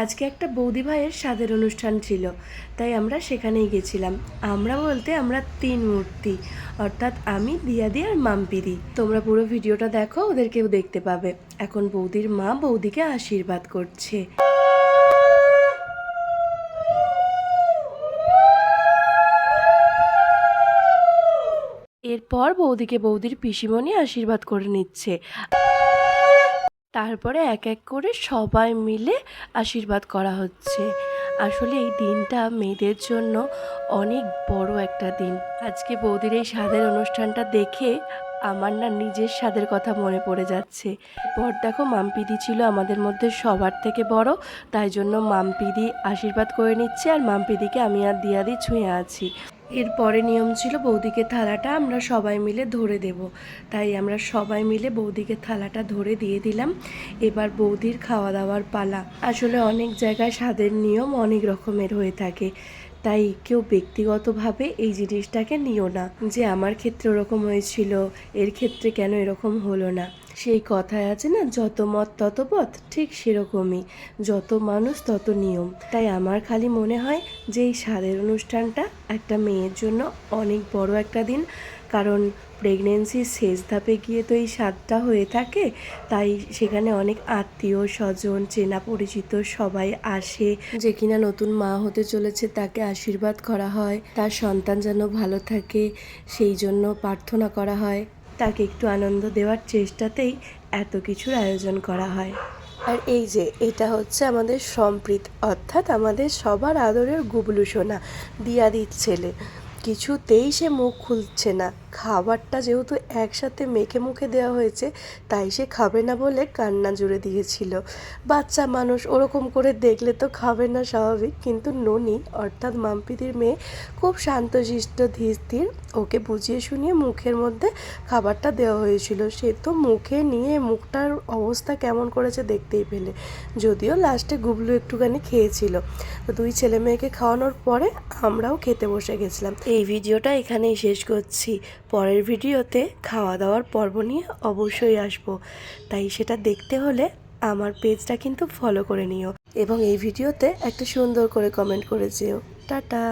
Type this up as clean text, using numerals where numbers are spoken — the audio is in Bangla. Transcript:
আজকে একটা বৌদি ভাইয়ের স্বাদের অনুষ্ঠান ছিল, তাই আমরা সেখানেই গেছিলাম। আমরা বলতে আমরা তিন মূর্তি, অর্থাৎ আমি, দিয়াদি আর মাম্পিদি। তোমরা পুরো ভিডিওটা দেখো, ওদেরকেও দেখতে পাবে। এখন বৌদির মা বৌদিকে আশীর্বাদ করছে। এরপর বৌদিকে বৌদির পিসিমণি আশীর্বাদ করে নিচ্ছে। তারপরে এক এক করে সবাই মিলে আশীর্বাদ করা হচ্ছে। আসলে এই দিনটা মেয়েদের জন্য অনেক বড় একটা দিন। আজকে বৌদির এই স্বাদের অনুষ্ঠানটা দেখে আমার না নিজের স্বাদের কথা মনে পড়ে যাচ্ছে। এরপর দেখো মাম্পিদি ছিল আমাদের মধ্যে সবার থেকে বড়, তাই জন্য মাম্পিদি আশীর্বাদ করে নিচ্ছে, আর মাম্পিদিকে আমি আর দিয়াদি ছুঁয়ে আছি। এরপরে নিয়ম ছিল বৌদিকে থালাটা আমরা সবাই মিলে ধরে দেব, তাই আমরা সবাই মিলে বৌদিকে থালাটা ধরে দিয়ে দিলাম। এবার বৌদির খাওয়া দাওয়ার পালা। আসলে অনেক জায়গায় স্বাদের নিয়ম অনেক রকমের হয়ে থাকে, তাই কেউ ব্যক্তিগতভাবে এই জিনিসটাকে নিও না যে আমার ক্ষেত্রে ওরকম হয়েছিল, এর ক্ষেত্রে কেন এরকম হলো না। সেই কথায় আছে না, যত মত তত পথ, ঠিক সেরকমই যত মানুষ তত নিয়ম। তাই আমার খালি মনে হয় যে এই স্বাদের অনুষ্ঠানটা একটা মেয়ের জন্য অনেক বড় একটা দিন, কারণ প্রেগনেন্সির শেষ ধাপে গিয়ে তো এই স্বাদটা হয়ে থাকে। তাই সেখানে অনেক আত্মীয় স্বজন, চেনা পরিচিত সবাই আসে, যে কিনা নতুন মা হতে চলেছে তাকে আশীর্বাদ করা হয়, তার সন্তান যেন ভালো থাকে সেই জন্য প্রার্থনা করা হয়, তাকে একটু আনন্দ দেওয়ার চেষ্টাতেই এত কিছুর আয়োজন করা হয়। আর এই যে এটা হচ্ছে আমাদের সম্প্রীত, অর্থাৎ আমাদের সবার আদরের গুবলু সোনা, দিয়াদির ছেলে। কিছুতেই সে মুখ খুলছে না। খাবারটা যেহেতু একসাথে মেখে মুখে দেওয়া হয়েছে, তাই সে খাবে না বলে কান্না জুড়ে দিয়েছিল। বাচ্চা মানুষ ওরকম করে দেখলে তো খাবে না, স্বাভাবিক। কিন্তু ননি অর্থাৎ মাম্পিদির মেয়ে খুব শান্তশিষ্ট ধীর স্থির, ওকে বুঝিয়ে শুনিয়ে মুখের মধ্যে খাবারটা দেওয়া হয়েছিল। সে তো মুখে নিয়ে মুখটার অবস্থা কেমন করেছে দেখতেই পেলে। যদিও লাস্টে গুবলু একটুখানি খেয়েছিল। তো দুই ছেলে মেয়েকে খাওয়ানোর পরে আমরাও খেতে বসে গেছিলাম। এই ভিডিওটা এখানেই শেষ করছি। পরের ভিডিওতে খাওয়া দাওয়ার পর্ব নিয়ে অবশ্যই আসবো, তাই সেটা দেখতে হলে আমার পেজটা কিন্তু ফলো করে নিও, এবং এই ভিডিওতে একটা সুন্দর করে কমেন্ট করে যেও। টাটা।